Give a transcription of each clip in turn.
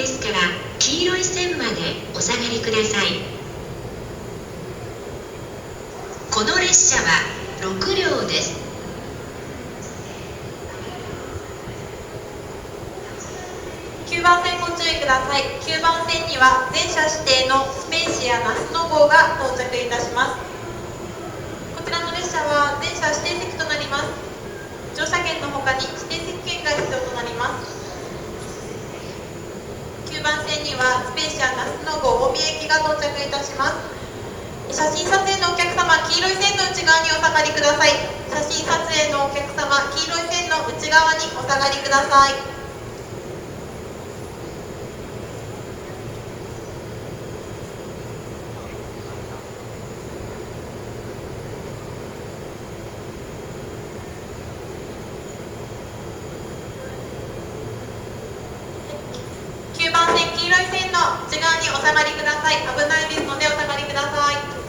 ですから黄色い線までお下がりください。この列車は6両です。9番線ご注意ください。9番線には全車指定のスペーシア那須野号が到着いたします。こちらの列車は全車指定席となります。乗車券の他に指定席券が必要となります。9番線にはスペーシア那須野号大宮駅が到着いたします。写真撮影のお客様、黄色い線の内側にお下がりください。写真撮影のお客様、黄色い線の内側にお下がりください。9番線黄色い線の内側にお下がりください。危ないですのでお下がりください。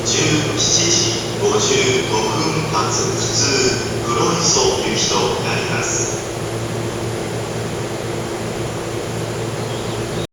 17時55分発普通